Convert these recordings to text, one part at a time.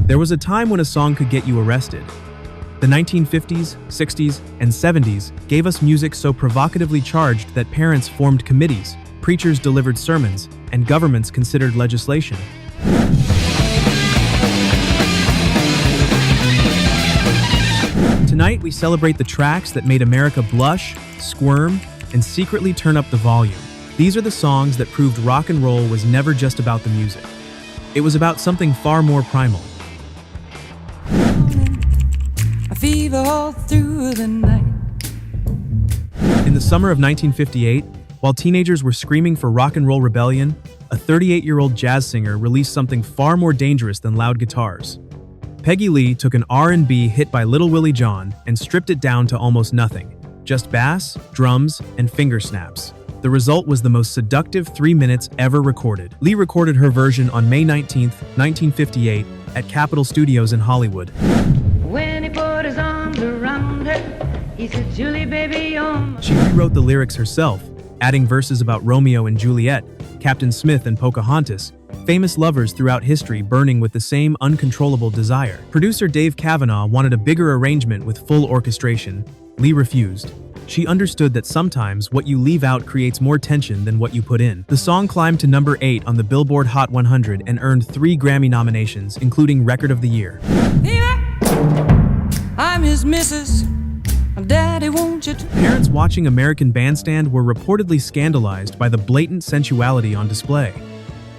There was a time when a song could get you arrested. The 1950s, 60s, and 70s gave us music so provocatively charged that parents formed committees, preachers delivered sermons, and governments considered legislation. Tonight, we celebrate the tracks that made America blush, squirm, and secretly turn up the volume. These are the songs that proved rock and roll was never just about the music. It was about something far more primal. A fever all through the night. In the summer of 1958, while teenagers were screaming for rock and roll rebellion, a 38-year-old jazz singer released something far more dangerous than loud guitars. Peggy Lee took an R&B hit by Little Willie John and stripped it down to almost nothing, just bass, drums, and finger snaps. The result was the most seductive 3 minutes ever recorded. Lee recorded her version on May 19, 1958, at Capitol Studios in Hollywood. When he put his arms around her, he said, "Julie, baby, She rewrote the lyrics herself, adding verses about Romeo and Juliet, Captain Smith and Pocahontas, famous lovers throughout history burning with the same uncontrollable desire. Producer Dave Cavanaugh wanted a bigger arrangement with full orchestration. Lee refused. She understood that sometimes what you leave out creates more tension than what you put in. The song climbed to number 8 on the Billboard Hot 100 and earned 3 Grammy nominations, including Record of the Year. I'm his missus. Daddy, won't you? Parents watching American Bandstand were reportedly scandalized by the blatant sensuality on display.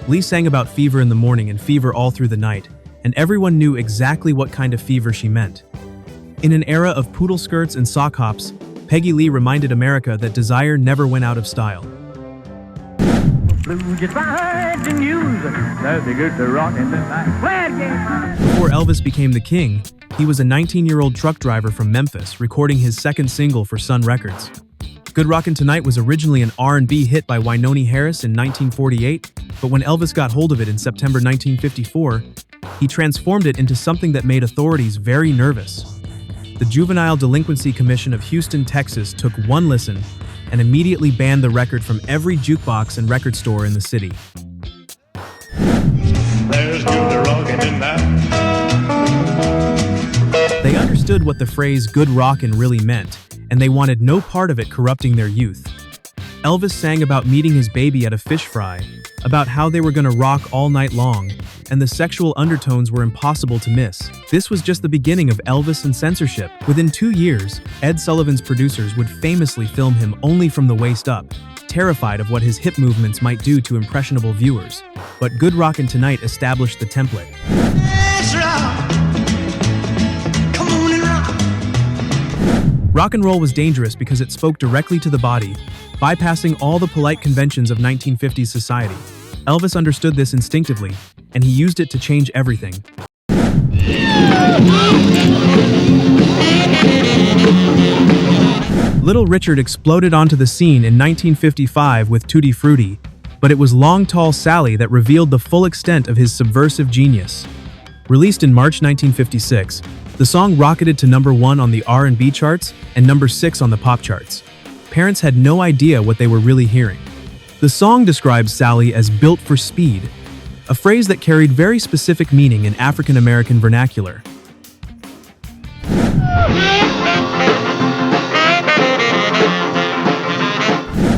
Lee sang about fever in the morning and fever all through the night, and everyone knew exactly what kind of fever she meant. In an era of poodle skirts and sock hops, Peggy Lee reminded America that desire never went out of style. Before Elvis became the king, he was a 19-year-old truck driver from Memphis, recording his second single for Sun Records. Good Rockin' Tonight was originally an R&B hit by Wynonie Harris in 1948, but when Elvis got hold of it in September 1954, he transformed it into something that made authorities very nervous. The Juvenile Delinquency Commission of Houston, Texas took one listen and immediately banned the record from every jukebox and record store in the city. There's good rockin' tonight. They understood what the phrase "good rockin'" really meant, and they wanted no part of it corrupting their youth. Elvis sang about meeting his baby at a fish fry, about how they were gonna rock all night long, and the sexual undertones were impossible to miss. This was just the beginning of Elvis and censorship. Within 2 years, Ed Sullivan's producers would famously film him only from the waist up, terrified of what his hip movements might do to impressionable viewers. But Good Rockin' Tonight established the template. Rock and roll was dangerous because it spoke directly to the body, bypassing all the polite conventions of 1950s society. Elvis understood this instinctively, and he used it to change everything. Little Richard exploded onto the scene in 1955 with Tutti Frutti, but it was Long Tall Sally that revealed the full extent of his subversive genius. Released in March 1956, the song rocketed to number 1 on the R&B charts and number 6 on the pop charts. Parents had no idea what they were really hearing. The song describes Sally as built for speed, a phrase that carried very specific meaning in African American vernacular.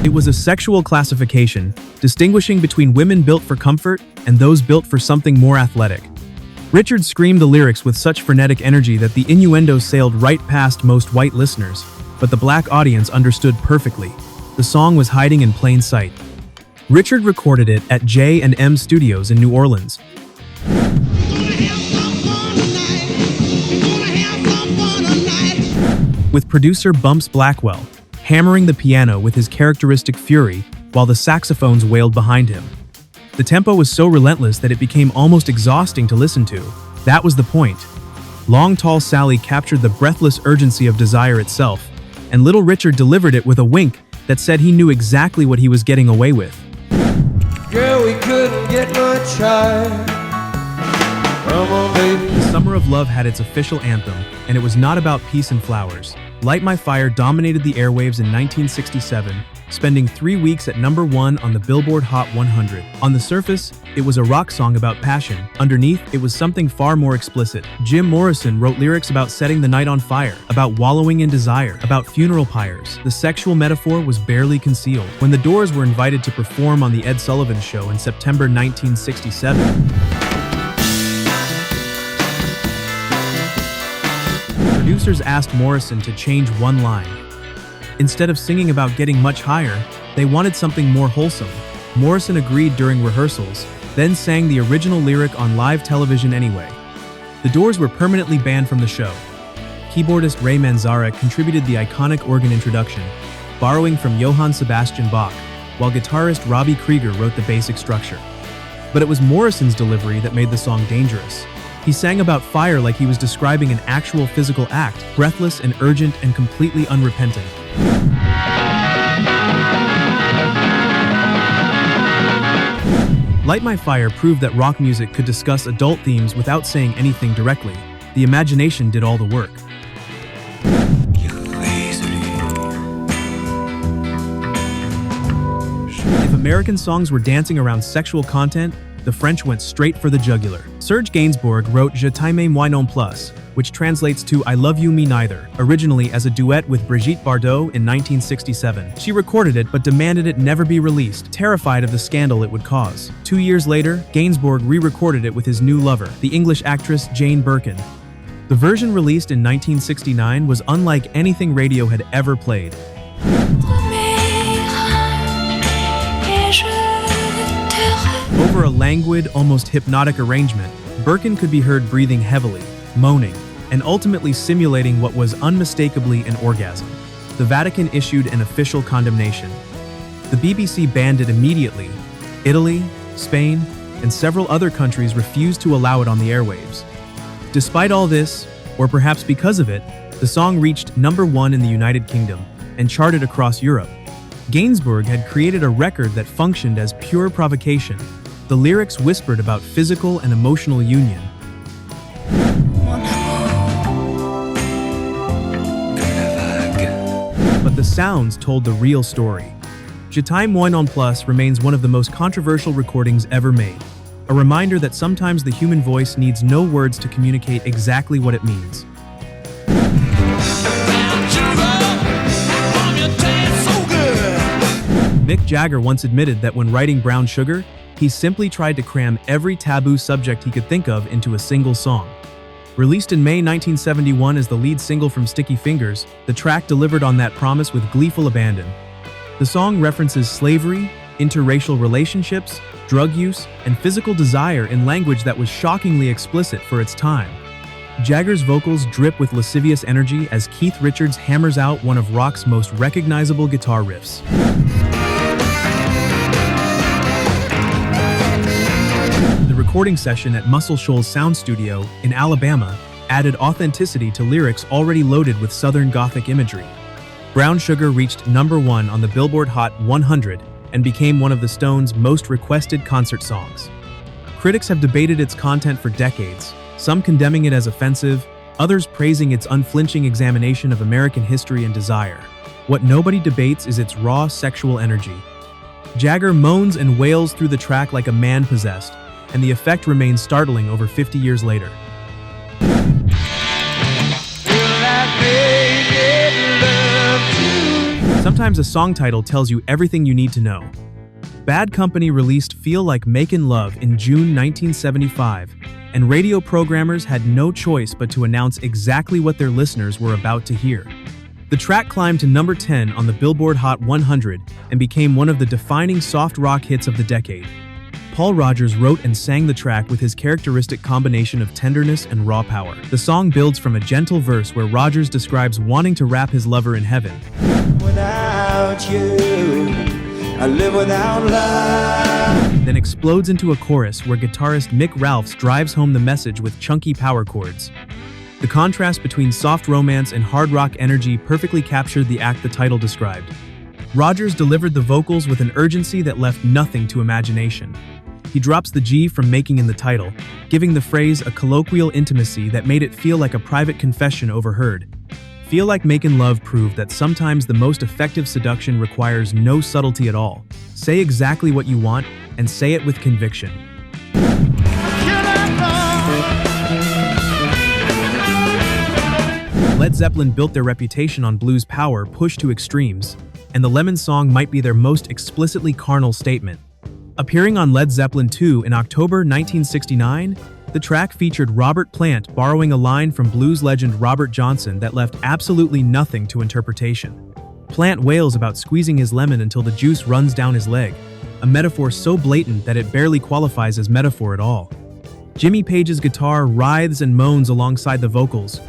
It was a sexual classification, distinguishing between women built for comfort and those built for something more athletic. Richard screamed the lyrics with such frenetic energy that the innuendo sailed right past most white listeners, but the black audience understood perfectly. The song was hiding in plain sight. Richard recorded it at J&M Studios in New Orleans. With producer Bumps Blackwell hammering the piano with his characteristic fury while the saxophones wailed behind him. The tempo was so relentless that it became almost exhausting to listen to. That was the point. Long Tall Sally captured the breathless urgency of desire itself, and Little Richard delivered it with a wink that said he knew exactly what he was getting away with. Girl, we couldn't get much higher. Come on, baby. The Summer of Love had its official anthem, and it was not about peace and flowers. Light My Fire dominated the airwaves in 1967, spending 3 weeks at #1 on the Billboard Hot 100. On the surface, it was a rock song about passion. Underneath, it was something far more explicit. Jim Morrison wrote lyrics about setting the night on fire, about wallowing in desire, about funeral pyres. The sexual metaphor was barely concealed. When the Doors were invited to perform on The Ed Sullivan Show in September 1967, producers asked Morrison to change one line. Instead of singing about getting much higher, they wanted something more wholesome. Morrison agreed during rehearsals, then sang the original lyric on live television anyway. The Doors were permanently banned from the show. Keyboardist Ray Manzarek contributed the iconic organ introduction, borrowing from Johann Sebastian Bach, while guitarist Robbie Krieger wrote the basic structure. But it was Morrison's delivery that made the song dangerous. He sang about fire like he was describing an actual physical act, breathless and urgent and completely unrepentant. Light My Fire proved that rock music could discuss adult themes without saying anything directly. The imagination did all the work. If American songs were dancing around sexual content, the French went straight for the jugular. Serge Gainsbourg wrote Je t'aime moi non plus, which translates to I Love You Me Neither, originally as a duet with Brigitte Bardot in 1967. She recorded it but demanded it never be released, terrified of the scandal it would cause. 2 years later, Gainsbourg re-recorded it with his new lover, the English actress Jane Birkin. The version released in 1969 was unlike anything radio had ever played. Over a languid, almost hypnotic arrangement, Birkin could be heard breathing heavily, moaning, and ultimately simulating what was unmistakably an orgasm. The Vatican issued an official condemnation. The BBC banned it immediately. Italy, Spain, and several other countries refused to allow it on the airwaves. Despite all this, or perhaps because of it, the song reached #1 in the United Kingdom and charted across Europe. Gainsbourg had created a record that functioned as pure provocation. The lyrics whispered about physical and emotional union. But the sounds told the real story. Je t'aime moi non plus remains one of the most controversial recordings ever made. A reminder that sometimes the human voice needs no words to communicate exactly what it means. Mick Jagger once admitted that when writing Brown Sugar, he simply tried to cram every taboo subject he could think of into a single song. Released in May 1971 as the lead single from Sticky Fingers, the track delivered on that promise with gleeful abandon. The song references slavery, interracial relationships, drug use, and physical desire in language that was shockingly explicit for its time. Jagger's vocals drip with lascivious energy as Keith Richards hammers out one of rock's most recognizable guitar riffs. The recording session at Muscle Shoals Sound Studio in Alabama added authenticity to lyrics already loaded with Southern Gothic imagery. Brown Sugar reached #1 on the Billboard Hot 100 and became one of the Stones' most requested concert songs. Critics have debated its content for decades, some condemning it as offensive, others praising its unflinching examination of American history and desire. What nobody debates is its raw sexual energy. Jagger moans and wails through the track like a man possessed, and the effect remains startling over 50 years later. Sometimes a song title tells you everything you need to know. Bad Company released Feel Like Makin' Love in June 1975, and radio programmers had no choice but to announce exactly what their listeners were about to hear. The track climbed to #10 on the Billboard Hot 100 and became one of the defining soft rock hits of the decade. Paul Rodgers wrote and sang the track with his characteristic combination of tenderness and raw power. The song builds from a gentle verse where Rodgers describes wanting to wrap his lover in heaven. Without you, I live without love. Then explodes into a chorus where guitarist Mick Ralphs drives home the message with chunky power chords. The contrast between soft romance and hard rock energy perfectly captured the act the title described. Rodgers delivered the vocals with an urgency that left nothing to imagination. He drops the G from making in the title, giving the phrase a colloquial intimacy that made it feel like a private confession overheard. Feel Like Making Love proved that sometimes the most effective seduction requires no subtlety at all. Say exactly what you want, and say it with conviction. Led Zeppelin built their reputation on blues power pushed to extremes, and the Lemon song might be their most explicitly carnal statement. Appearing on Led Zeppelin II in October 1969, the track featured Robert Plant borrowing a line from blues legend Robert Johnson that left absolutely nothing to interpretation. Plant wails about squeezing his lemon until the juice runs down his leg, a metaphor so blatant that it barely qualifies as metaphor at all. Jimmy Page's guitar writhes and moans alongside the vocals,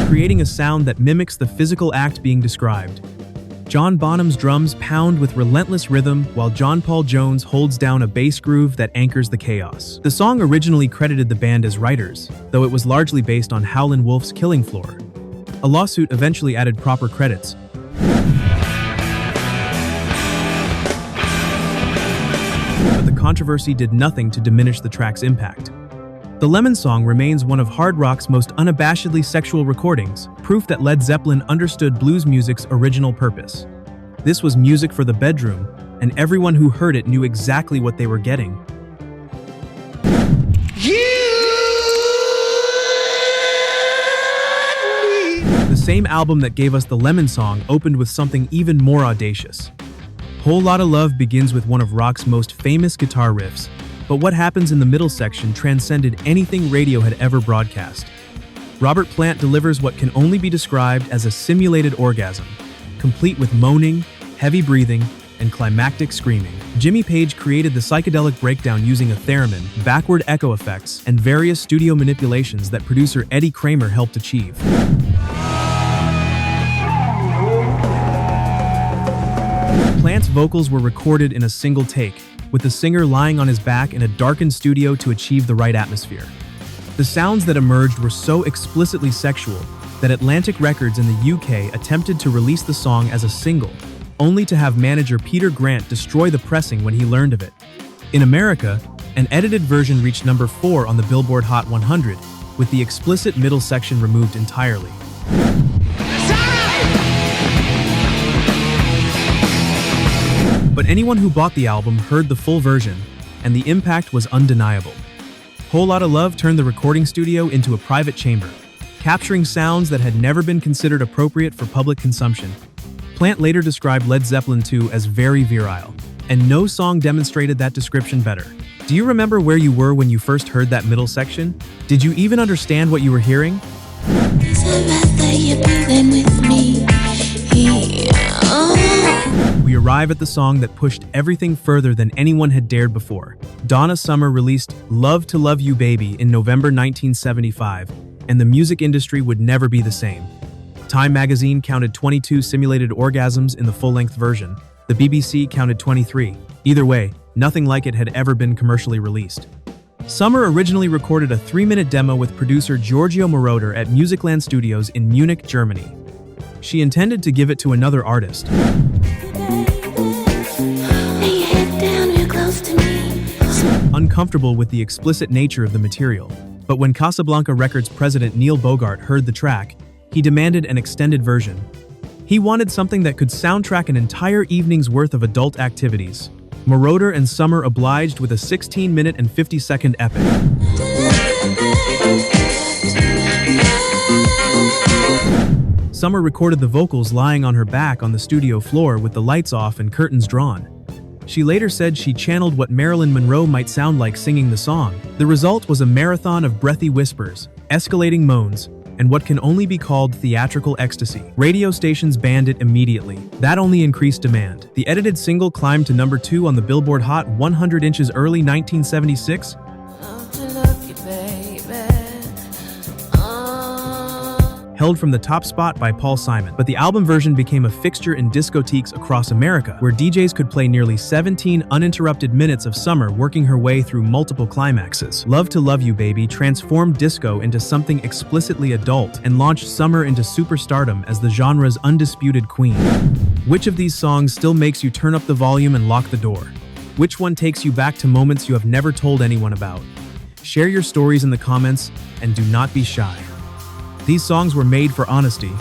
creating a sound that mimics the physical act being described. John Bonham's drums pound with relentless rhythm while John Paul Jones holds down a bass groove that anchors the chaos. The song originally credited the band as writers, though it was largely based on Howlin' Wolf's Killing Floor. A lawsuit eventually added proper credits. But the controversy did nothing to diminish the track's impact. The Lemon song remains one of hard rock's most unabashedly sexual recordings, proof that Led Zeppelin understood blues music's original purpose. This was music for the bedroom, and everyone who heard it knew exactly what they were getting. The same album that gave us the Lemon song opened with something even more audacious. Whole Lotta Love begins with one of rock's most famous guitar riffs, but what happens in the middle section transcended anything radio had ever broadcast. Robert Plant delivers what can only be described as a simulated orgasm, complete with moaning, heavy breathing, and climactic screaming. Jimmy Page created the psychedelic breakdown using a theremin, backward echo effects, and various studio manipulations that producer Eddie Kramer helped achieve. Plant's vocals were recorded in a single take, with the singer lying on his back in a darkened studio to achieve the right atmosphere. The sounds that emerged were so explicitly sexual that Atlantic Records in the UK attempted to release the song as a single, only to have manager Peter Grant destroy the pressing when he learned of it. In America, an edited version reached number 4 on the Billboard Hot 100, with the explicit middle section removed entirely. But anyone who bought the album heard the full version, and the impact was undeniable. Whole Lotta Love turned the recording studio into a private chamber, capturing sounds that had never been considered appropriate for public consumption. Plant later described Led Zeppelin II as very virile, and no song demonstrated that description better. Do you remember where you were when you first heard that middle section? Did you even understand what you were hearing? We arrive at the song that pushed everything further than anyone had dared before. Donna Summer released Love to Love You Baby in November 1975, and the music industry would never be the same. Time magazine counted 22 simulated orgasms in the full-length version. The BBC counted 23. Either way, nothing like it had ever been commercially released. Summer originally recorded a 3-minute demo with producer Giorgio Moroder at Musicland Studios in Munich, Germany. She intended to give it to another artist. Uncomfortable with the explicit nature of the material, but when Casablanca Records president Neil Bogart heard the track, he demanded an extended version. He wanted something that could soundtrack an entire evening's worth of adult activities. Moroder and Summer obliged with a 16-minute and 50-second epic. Summer recorded the vocals lying on her back on the studio floor with the lights off and curtains drawn. She later said she channeled what Marilyn Monroe might sound like singing the song. The result was a marathon of breathy whispers, escalating moans, and what can only be called theatrical ecstasy. Radio stations banned it immediately. That only increased demand. The edited single climbed to number 2 on the Billboard Hot 100 inches early 1976. Held from the top spot by Paul Simon, but the album version became a fixture in discotheques across America, where DJs could play nearly 17 uninterrupted minutes of Summer working her way through multiple climaxes. Love to Love You Baby transformed disco into something explicitly adult and launched Summer into superstardom as the genre's undisputed queen. Which of these songs still makes you turn up the volume and lock the door? Which one takes you back to moments you have never told anyone about? Share your stories in the comments and do not be shy. These songs were made for honesty,